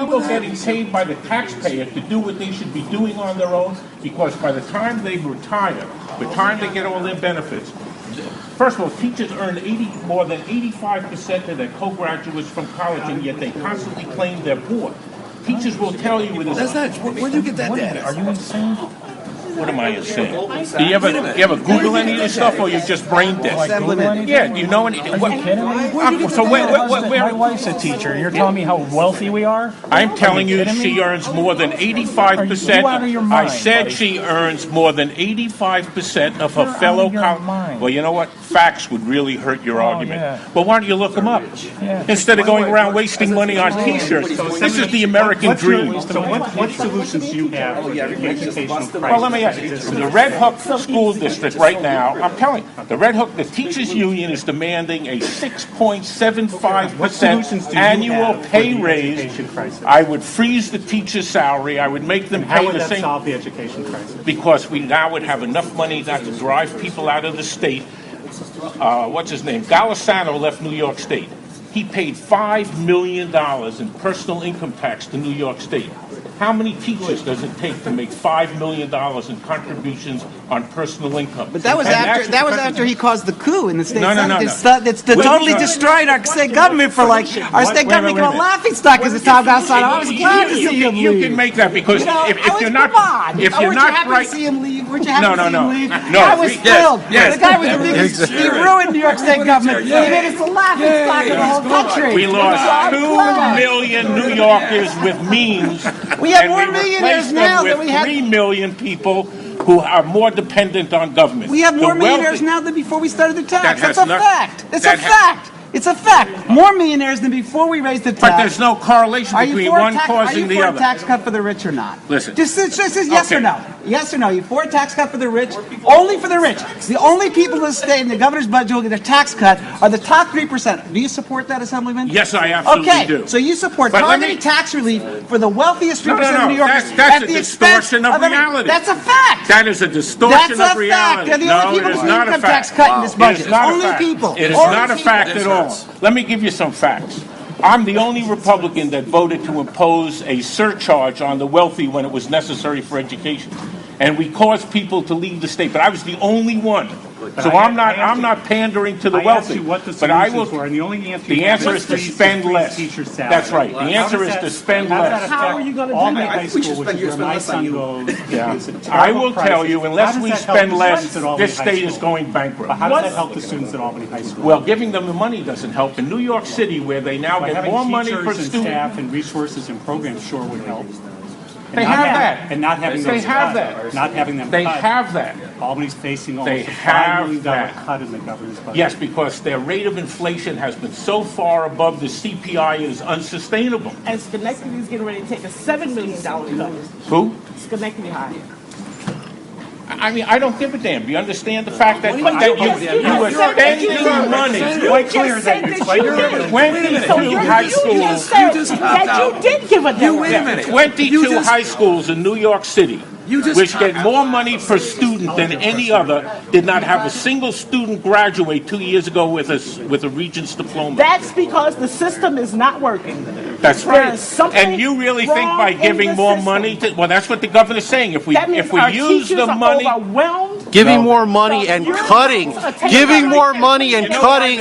People getting paid by the taxpayer to do what they should be doing on their own, because by the time they retire, by the time they get all their benefits, first of all, teachers earn more than 85% of their co-graduates from college, and yet they constantly claim they're poor. Teachers will tell you it is. That's not. Where do you get that data? Are you insane? What am I insane? Do you ever Google any of this stuff, or you just brain dead? Yeah, do you know any? Are you kidding me? So my wife's a teacher. You're telling me how wealthy we are? I'm telling you, she earns more than 85%. I said she earns more than 85% of her fellow college. Well, you know what? Facts would really hurt your argument. Yeah. Well, why don't you look them up instead of going around wasting money on T-shirts? This is the American dream. So what solutions do you have for the educational crisis? Well, let me ask you. The Red Hook School District right now, I'm telling you, the teachers union is demanding a 6.75% annual pay raise. I would freeze the teacher's salary. I would make them pay the same. How would that solve the education crisis? Because we now would have enough money not to drive people out of the state. What's his name? Golisano left New York State. He paid $5 million in personal income tax to New York State. How many teachers does it take to make $5 million in contributions on personal income? But that was after he caused the coup in the state Senate. No. It's totally destroyed our state government for our state government became a laughing stock because of Tom Golisano. I was glad to see him leave. You can make that because if you're not right, to see him leave. Weren't you happy to see him leave? No. I was thrilled. The guy was the biggest. He ruined New York State government. He made us the laughing stock of the whole country. We lost 2 million New Yorkers with means. We have more millionaires now than we had. 3 million people who are more dependent on government. We have more millionaires now than before we started the tax. That's a fact. It's a fact. It's a fact. More millionaires than before we raised the tax. But there's no correlation between one causing the other. Are you for a tax cut for the rich or not? Listen. Just yes or no. Yes or no. You for a tax cut for the rich? Only for the rich. The only people in the state in the governor's budget who will get a tax cut are the top 3%. Do you support that, Assemblyman? Yes, I absolutely do. So you support targeted tax relief for the wealthiest 3% of New Yorkers. That's a distortion of reality. That's a fact. That is a distortion of reality. They're the only people who get income tax cut in this budget. Only people. It is not a fact at all. Let me give you some facts. I'm the only Republican that voted to impose a surcharge on the wealthy when it was necessary for education. And we caused people to leave the state, but I was the only one. So I'm not pandering to the wealthy. I asked you what the solutions were, and the only answer the answer is to spend less. That's right. The answer is to spend less. How are you going to do that? I think we should spend less on you. I will tell you, unless we spend less, this state is going bankrupt. How does that help the students at Albany High School? Well, giving them the money doesn't help. In New York City, where they now get more money per student, staff and resources and programs sure would help. They have that. And not having They have that. Not having them They cut. have that. Albany's facing almost They a $5 have million that. cut in the governor's budget. Yes, because their rate of inflation has been so far above the CPI, it is unsustainable. And Schenectady is getting ready to take a $7 million cut. Who? Schenectady High. I mean, I don't give a damn. Do you understand the fact that you are spending money? Quite clear that you went to high schools. That you did give a damn. Wait a minute. 22 high schools in New York City, which get more money per student than any other, did not have a single student graduate 2 years ago with a Regents diploma. That's because the system is not working. That's right. And you really think by giving more money to, well, that's what the governor's saying. If we use the money, giving more money and cutting,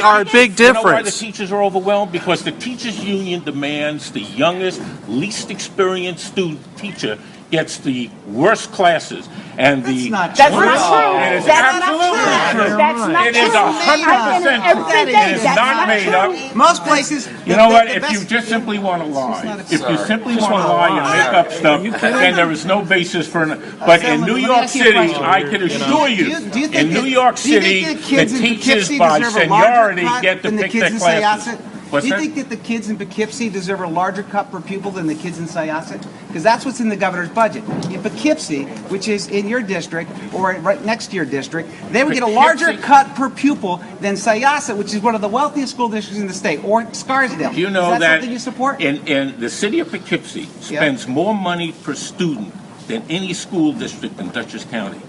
are a big difference. You know why the teachers are overwhelmed? Because the teachers union demands the youngest, least experienced teacher gets the worst classes, and That's not true. It is absolutely true. That's not It is 100% true. It is not made up. Most places. You know what? If you just simply want to lie, if you simply want to lie and make up stuff, then there is no basis for. But in New York City, I can assure you, in New York City, the teachers by seniority get to pick their classes. Do you think that the kids in Poughkeepsie deserve a larger cut per pupil than the kids in Syosset? Because that's what's in the governor's budget. In Poughkeepsie, which is in your district or right next to your district, they would get a larger cut per pupil than Syosset, which is one of the wealthiest school districts in the state, or Scarsdale. You know is that something you support? In the city of Poughkeepsie spends more money per student than any school district in Dutchess County.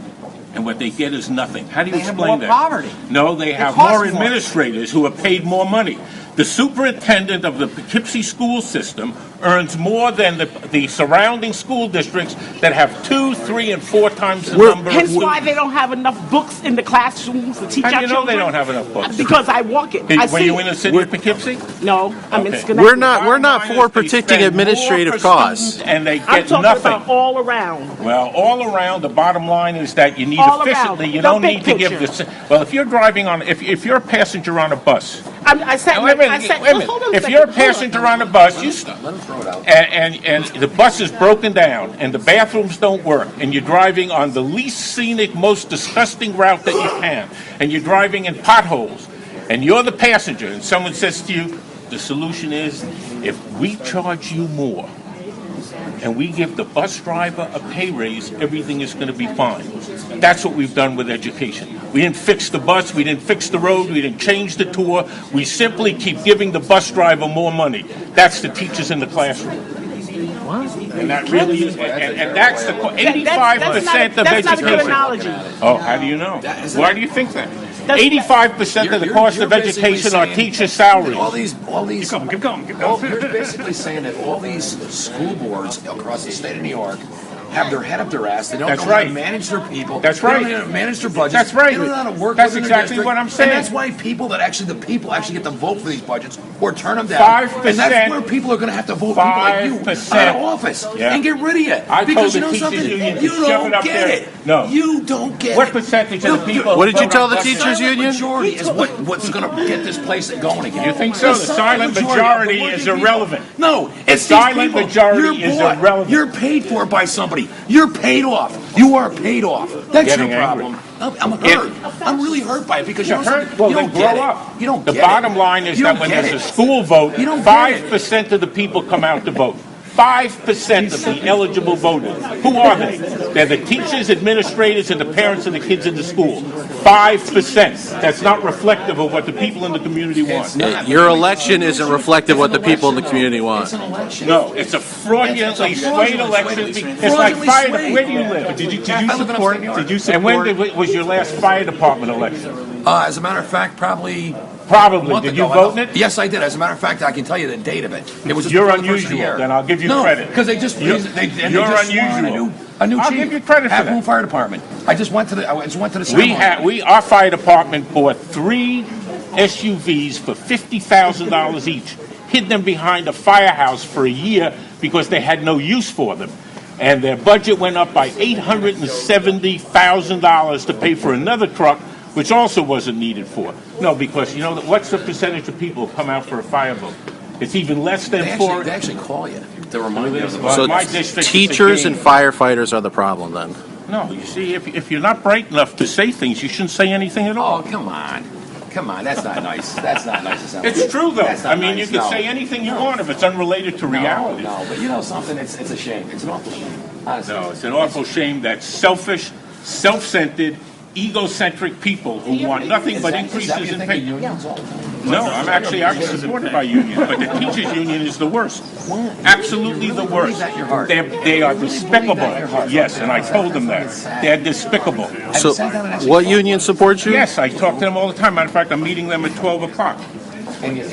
And what they get is nothing. How do you explain that? They have more poverty. No, they have more administrators who are paid more money. The superintendent of the Poughkeepsie school system earns more than the surrounding school districts that have 2, 3, and 4 times the number of Hence why students. they don't have enough books in the classrooms to teach How do our you know children. they don't have enough books? Because I walk it. I Were see you it. in the city of Poughkeepsie? No, I'm in Okay. Schenectady. We're not Bottom line for is they protecting spend administrative more per costs. student And they I'm get talking nothing. about all around. Well, all around, the bottom line is that you need All efficiently. around. You The don't big need to give picture. this. Well, if you're driving on, if you're a passenger on a bus, I said, wait a minute, I said, wait a minute. hold on a If second, you're a hold on. passenger on a bus, you and the bus is broken down and the bathrooms don't work, and you're driving on the least scenic, most disgusting route that you can, and you're driving in potholes, and you're the passenger, and someone says to you, the solution is if we charge you more and we give the bus driver a pay raise, everything is going to be fine. That's what we've done with education. We didn't fix the bus, we didn't fix the road, we didn't change the tour. We simply keep giving the bus driver more money. That's the teachers in the classroom. And that really is, and that's the 85% of That's not a good education. analogy. Oh, how do you know? Why do you think that? 85% of the cost of education are teacher salaries. All these, Keep going. you're basically saying that all these school boards across the state of New York have their head up their ass. They don't That's know how to right. manage their people. That's They right. don't know how to manage their budgets. That's right. They don't know how to work That's within their exactly district. what I'm saying. And that's why the people actually get to vote for these budgets or turn them down. 5%. And that's where people are going to have to vote people like you 5%. out of office Yeah. and get rid of you. I because told you the know teachers something? union to You shove don't it up get there. it. No. You don't get What it. percentage of the people? What did you tell the The teachers silent union? majority is what's going to get this place going again. You think so? The silent majority is irrelevant. No, it's silent these people. majority You're is bought. irrelevant. You're paid for by somebody. You're paid off. You are paid off. That's Getting your problem. I'm hurt. I'm really hurt by it because you You're know hurt? something? Well, You then don't get grow it. up. You don't The get bottom it. line is You that don't when get there's it. a school vote, You don't get 5% of the people come out to vote. 5% of the eligible voters. Who are they? They're the teachers, administrators, and the parents of the kids in the school. 5%. That's not reflective of what the people in the community want. Your election isn't reflective of what the people in the community want. It's an election. No, it's a fraudulently swayed election. It's like fire. Where do you live? Did you I live in support? upstate New York. Did you And when support? was your last fire department election? As a matter of fact, probably. Probably. month Did you ago, vote in it? Yes, I did. As a matter of fact, I can tell you the date of it. It was just You're before the first of the unusual. year. Then I'll give you no, credit. because they just You're- they you're just sworn unusual. a new I'll chief. give you credit for Half that. Moon Fire Department. I just went to the ceremony. Our fire department bought 3 SUVs for $50,000 each, hid them behind a firehouse for a year because they had no use for them. And their budget went up by $870,000 to pay for another truck, which also wasn't needed for. No, because you know, what's the percentage of people who come out for a fire vote? It's even less than They actually call you to remind you of the Well, So my district is a teachers game. and firefighters are the problem then. No, you see, if you're not bright enough to say things, you shouldn't say anything at all. Oh, come on. Come on, that's not nice. That's not nice to sound. It's true, though. That's not I mean, you nice. can No. say anything you want if it's unrelated to reality. No, but you know something? It's a shame. It's an awful shame. Honestly. No, it's an awful shame that selfish, self-centered, egocentric people who want nothing but increases in pay. No, I'm supported by unions, but the teachers' union is the worst. Absolutely the worst. that in your heart. They are despicable. Yes, and I told them that. They're despicable. So what union supports you? Yes, I talk to them all the time. Matter of fact, I'm meeting them at 12 o'clock. And you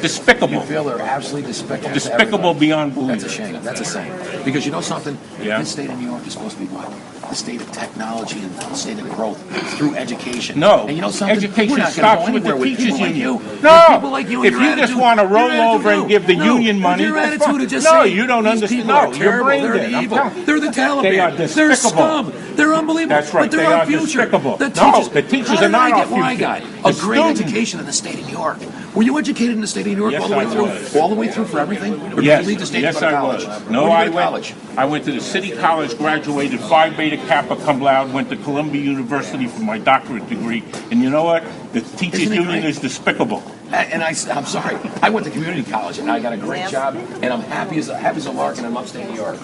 Despicable. feel they're absolutely despicable. to Despicable everybody. beyond belief. That's a shame. That's a shame. Because you know something? Yeah. This state of New York is supposed to be what? The state of technology and the state of growth through education. No, And you know something? education We're not gonna stops go with the anywhere teachers' people like union. you. No, With people like you and if your you just attitude. want to roll Your attitude, over and no. give the No, union money, your that's attitude fine. to just No, say, you don't these understand. people No, are you're terrible. brain They're dead. I'm evil. telling you. They're the Taliban. They are They're despicable. scum. They're unbelievable. That's right. But they're They our are future. despicable. The No, teachers, the teachers how are did not I our get what I future. got? The A great students. education in the state of New York. Were you educated in the state of New York Yes, all the way I through? was. All the way through for everything? Or did Yes, you leave the state yes, to go to I college? was. No, Where I did you go to college? I went to the City College, graduated Phi Beta Kappa cum laude, went to Columbia University for my doctorate degree, and you know what? The teachers' Isn't it union great? is despicable. And I'm sorry. I went to community college and I got a great job, and I'm happy as a lark, and I'm upstate New York.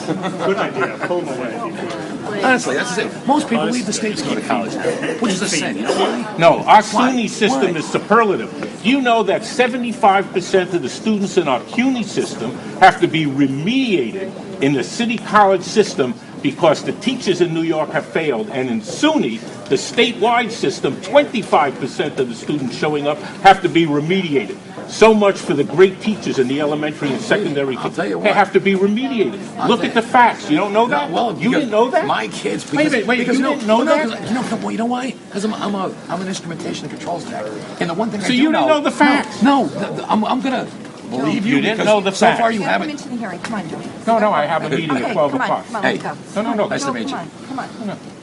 Good idea. Pull them away. Honestly, that's the thing. Most people leave the states to go to college now, which is a sin. You know why? No, our Why? CUNY system Why? is superlative. Do you know that 75% of the students in our CUNY system have to be remediated in the city college system because the teachers in New York have failed, and in SUNY, The statewide system, 25% of the students showing up have to be remediated. So much for the great teachers in the elementary and secondary. I'll tell you They what. have to be remediated. Look at the facts. You don't know that? Well, You didn't know that? My kids. Wait a Because, minute, wait, because you no, didn't know no, that? 'cause- no, well, you know why? Because I'm an instrumentation and controls tech. And the one thing I So do you didn't know the facts? No, I'm gonna believe you. You didn't because know the so far facts. you Come haven't. into the hearing. Come on, Joey. No, I have a meeting Okay, at 12 come on, o'clock. come on, Hey. let's go. No, Nice to Joe, meet you. Come on.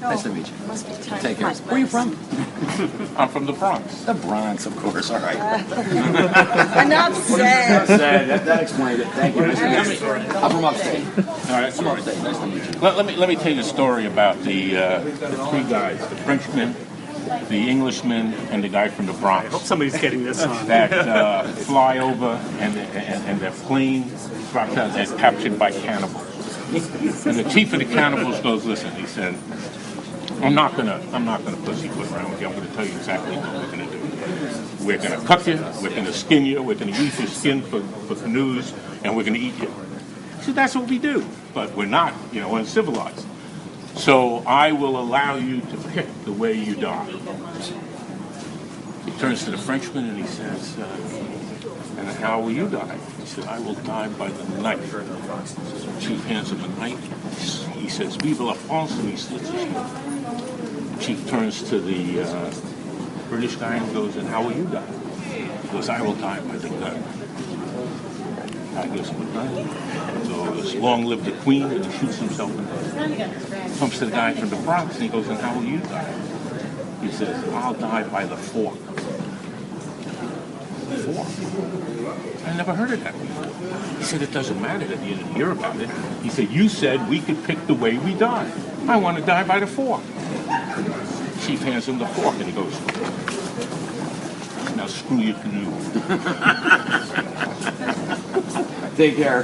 Nice to meet you. Must be time. Take Come care. on. Where are you from? I'm from the Bronx. The Bronx, of course. All right. Enough said. That explained it. Thank you. Nice to meet you. I'm from upstate. All right, From upstate. Nice to meet you. let me tell you a story about the three guys, the Frenchman, the Englishman, and the guy from the Bronx. Hope somebody's getting this on. That fly over and their plane drops out and captured by cannibals. And the chief of the cannibals goes, listen, he said, I'm not gonna pussyfoot around with you. I'm gonna tell you exactly what we're gonna do. We're gonna cook you, we're gonna skin you, we're gonna use your skin for canoes, and we're gonna eat you. He said, that's what we do, but we're not, uncivilized. So I will allow you to pick the way you die. He turns to the Frenchman and he says, and how will you die? He said, I will die by the knife. The chief hands him a knife. He says, Vive la France, and he slits his throat. The chief turns to the British guy and goes, and how will you die? He goes, I will die by the gun. I gives him a gun. Goes, long live the queen, and he shoots himself in the head. Comes to the guy from the Bronx and he goes, and how will you die? He says, I'll die by the fork. Fork? I never heard of that before. He said, it doesn't matter that you didn't hear about it. He said, you said we could pick the way we die. I want to die by the fork. Chief hands him the fork and he goes, now screw your canoe. Take care.